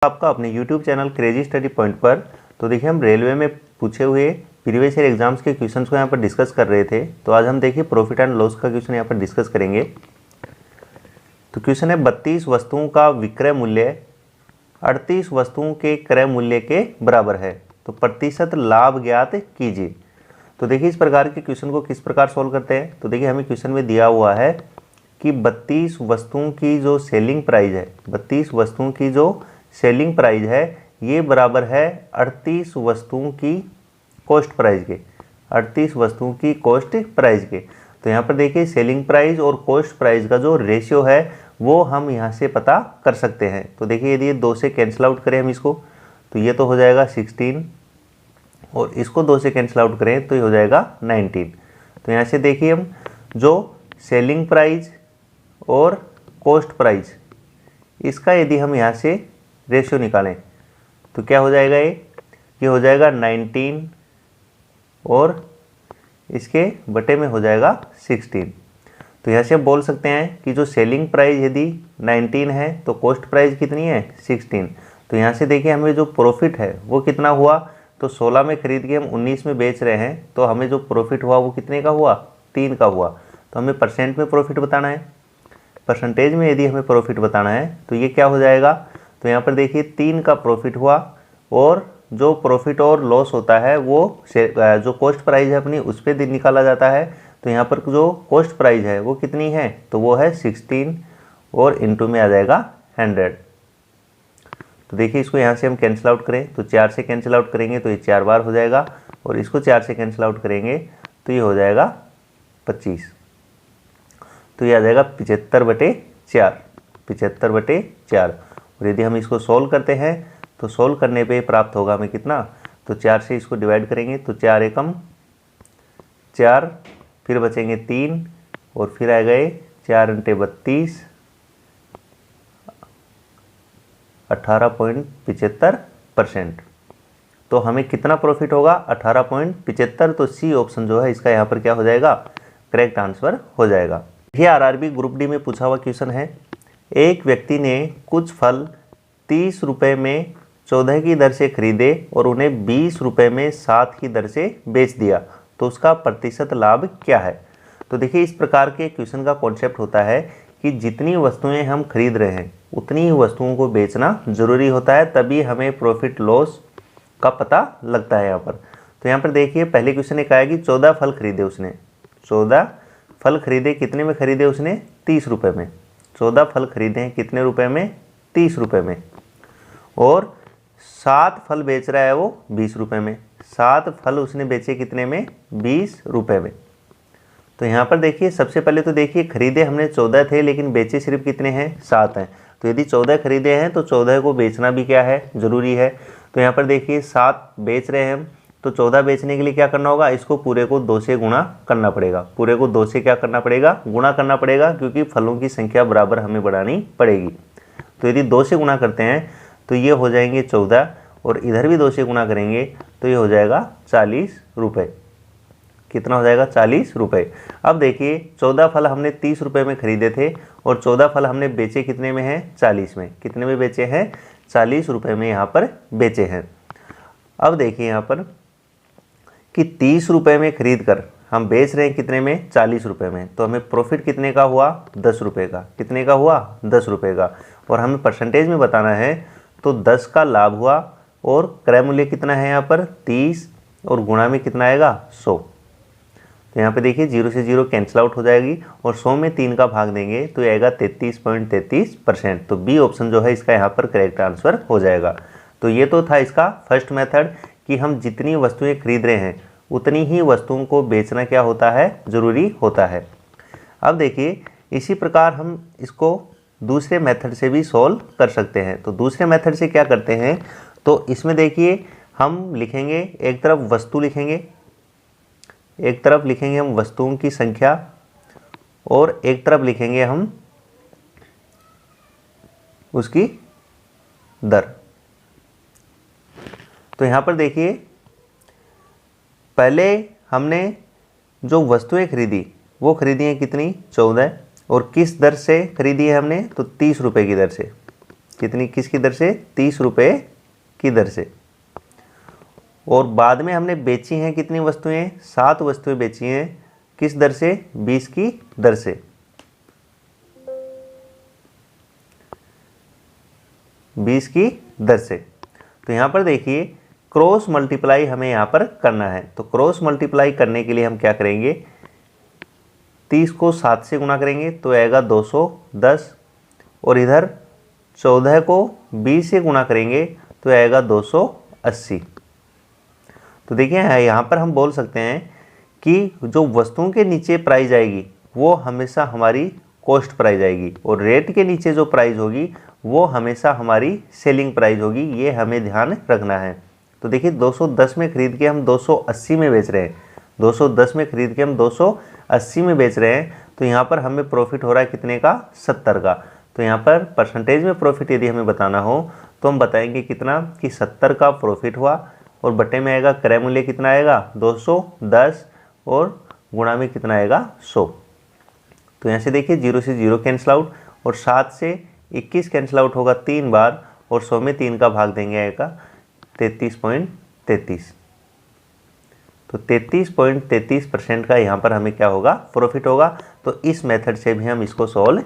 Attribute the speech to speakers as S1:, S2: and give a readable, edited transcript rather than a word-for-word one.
S1: आपका अपने YouTube channel crazy study point पर। तो देखिए हम रेलवे में पूछे हुए प्रीवियस ईयर एग्जाम्स के क्वेश्चंस को यहाँ पर डिस्कस कर रहे थे। तो आज हम देखिए प्रॉफिट एंड लॉस का क्वेश्चन यहाँ पर डिस्कस करेंगे। तो क्वेश्चन है 32 वस्तुओं का विक्रय मूल्य 38 वस्तुओं के क्रय मूल्य के बराबर है, तो प्रतिशत लाभ ज्ञात कीजिए। तो देखिए इस प्रकार के क्वेश्चन को किस प्रकार सोल्व करते हैं। तो देखिए हमें क्वेश्चन में दिया हुआ है कि 32 वस्तुओं की जो सेलिंग प्राइस है, 32 वस्तुओं की जो सेलिंग प्राइस है ये बराबर है 38 वस्तुओं की कॉस्ट प्राइस के, 38 वस्तुओं की कॉस्ट प्राइस के। तो यहाँ पर देखिए सेलिंग प्राइस और कॉस्ट प्राइस का जो रेशियो है वो हम यहाँ से पता कर सकते हैं। तो देखिए यदि ये 2 से कैंसिल आउट करें हम इसको, तो ये तो हो जाएगा 16 और इसको 2 से कैंसिल आउट करें तो ये हो जाएगा 19। तो यहाँ से देखिए हम जो सेलिंग प्राइस और कॉस्ट प्राइस इसका यदि हम यहाँ से रेशियो निकालें तो क्या हो जाएगा, ये हो जाएगा 19 और इसके बटे में हो जाएगा 16। तो यहाँ से आप बोल सकते हैं कि जो सेलिंग प्राइस यदि 19 है तो कॉस्ट प्राइस कितनी है 16। तो यहाँ से देखिए हमें जो प्रॉफिट है वो कितना हुआ, तो 16 में खरीद के हम 19 में बेच रहे हैं, तो हमें जो प्रॉफिट हुआ वो कितने का हुआ, 3 का हुआ। तो हमें परसेंट में प्रॉफिट बताना है, परसेंटेज में यदि हमें प्रॉफिट बताना है तो ये क्या हो जाएगा। तो यहाँ पर देखिए 3 का प्रॉफिट हुआ और जो प्रॉफिट और लॉस होता है वो जो कॉस्ट प्राइस है अपनी उस पर निकाला जाता है। तो यहाँ पर जो कॉस्ट प्राइस है वो कितनी है, तो वो है 16 और इनटू में आ जाएगा 100। तो देखिए इसको यहाँ से हम कैंसिल आउट करें तो 4 से कैंसिल आउट करेंगे तो ये 4 बार हो जाएगा और इसको 4 से कैंसिल आउट करेंगे तो ये हो जाएगा 25। तो ये आ जाएगा 75/4, 75/4। और यदि हम इसको सोल्व करते हैं तो सोल्व करने पे प्राप्त होगा हमें कितना, तो 4 से इसको डिवाइड करेंगे तो 4 एकम 4, फिर बचेंगे 3 और फिर आ गए 4 × 32, 18.75%। तो हमें कितना प्रॉफिट होगा, 18.75। तो सी ऑप्शन जो है इसका यहाँ पर क्या हो जाएगा, करेक्ट आंसर हो जाएगा। ये आरआरबी ग्रुप डी में पूछा हुआ क्वेश्चन है। एक व्यक्ति ने कुछ फल 30 रुपये में 14 की दर से खरीदे और उन्हें 20 रुपये में 7 की दर से बेच दिया, तो उसका प्रतिशत लाभ क्या है। तो देखिए इस प्रकार के क्वेश्चन का कॉन्सेप्ट होता है कि जितनी वस्तुएं हम खरीद रहे हैं उतनी ही वस्तुओं को बेचना ज़रूरी होता है, तभी हमें प्रॉफिट लॉस का पता लगता है यहाँ पर। तो यहाँ पर देखिए पहले क्वेश्चन ने कहा है कि 14 फल खरीदे उसने, 14 फल खरीदे, कितने में खरीदे उसने, 30 रुपये में। 14 फल खरीदे हैं कितने रुपए में, 30 रुपये में। और 7 फल बेच रहा है वो 20 रुपये में, 7 फल उसने बेचे कितने में, 20 रुपये में। तो यहाँ पर देखिए सबसे पहले तो देखिए खरीदे हमने 14 थे लेकिन बेचे सिर्फ कितने हैं, 7 हैं। तो यदि 14 खरीदे हैं तो 14 को बेचना भी क्या है, ज़रूरी है। तो यहाँ पर देखिए 7 बेच रहे हैं हम, तो 14 बेचने के लिए क्या करना होगा, इसको पूरे को 2 से गुणा करना पड़ेगा। पूरे को 2 से क्या करना पड़ेगा, गुणा करना पड़ेगा, क्योंकि फलों की संख्या बराबर हमें बढ़ानी पड़ेगी। तो यदि 2 से गुणा करते हैं तो ये हो जाएंगे 14 और इधर भी 2 से गुणा करेंगे तो ये हो जाएगा 40 रुपये। कितना हो जाएगा, 40 रुपये। अब देखिए 14 फल हमने 30 रुपये में खरीदे थे और 14 फल हमने बेचे कितने में हैं, 40 में। कितने में बेचे हैं, 40 रुपये में यहाँ पर बेचे हैं। अब देखिए यहाँ पर कि 30 रुपये में खरीद कर हम बेच रहे हैं कितने में, 40 रुपये में। तो हमें प्रॉफिट कितने का हुआ, 10 रुपये का। कितने का हुआ, 10 रुपये का। और हमें परसेंटेज में बताना है तो 10 का लाभ हुआ और क्रय मूल्य कितना है यहाँ पर, 30 और गुणा में कितना आएगा, 100। तो यहाँ पे देखिए 0 से 0 कैंसिल आउट हो जाएगी और 100 में 3 का भाग देंगे तो ये आएगा 33.33%। तो बी ऑप्शन जो है इसका यहाँ पर करेक्ट आंसर हो जाएगा। तो ये तो था इसका फर्स्ट मेथड कि हम जितनी वस्तुएं खरीद रहे हैं उतनी ही वस्तुओं को बेचना क्या होता है, ज़रूरी होता है। अब देखिए इसी प्रकार हम इसको दूसरे मेथड से भी सॉल्व कर सकते हैं। तो दूसरे मेथड से क्या करते हैं, तो इसमें देखिए हम लिखेंगे, एक तरफ वस्तु लिखेंगे, एक तरफ लिखेंगे हम वस्तुओं की संख्या और एक तरफ लिखेंगे हम उसकी दर। तो यहाँ पर देखिए पहले हमने जो वस्तुएं खरीदी वो खरीदी हैं कितनी, 14, और किस दर से खरीदी है हमने, तो 30 रुपये की दर से। कितनी, किसकी दर से, 30 रुपये की दर से। और बाद में हमने बेची हैं कितनी वस्तुएं, 7 वस्तुएं बेची हैं, किस दर से, 20 की दर से। 20 की दर से। तो यहाँ पर देखिए क्रॉस मल्टीप्लाई हमें यहाँ पर करना है। तो क्रॉस मल्टीप्लाई करने के लिए हम क्या करेंगे, 30 को 7 से गुणा करेंगे तो आएगा 210, और इधर 14 को 20 से गुणा करेंगे तो आएगा 280। तो देखिए यहाँ पर हम बोल सकते हैं कि जो वस्तुओं के नीचे प्राइस आएगी वो हमेशा हमारी कॉस्ट प्राइस आएगी, और रेट के नीचे जो प्राइस होगी वो हमेशा हमारी सेलिंग प्राइस होगी। ये हमें ध्यान रखना है। तो देखिए 210 में खरीद के हम 280 में बेच रहे हैं, 210 में खरीद के हम 280 में बेच रहे हैं, तो यहाँ पर हमें प्रॉफिट हो रहा है कितने का, 70 का। तो यहाँ पर परसेंटेज में प्रॉफिट यदि हमें बताना हो तो हम बताएंगे कितना, कि 70 का प्रॉफिट हुआ, और बटे में आएगा क्रय मूल्य कितना आएगा 210, और गुणा में कितना आएगा 100। तो यहाँ से देखिए 0 से 0 कैंसिल आउट, और 7 से 21 कैंसिल आउट होगा 3 बार, और 100 में 3 का भाग देंगे आएगा 33.33। तो 33.33% का यहाँ पर हमें क्या होगा, प्रॉफिट होगा। तो इस मेथड से भी हम इसको सॉल्व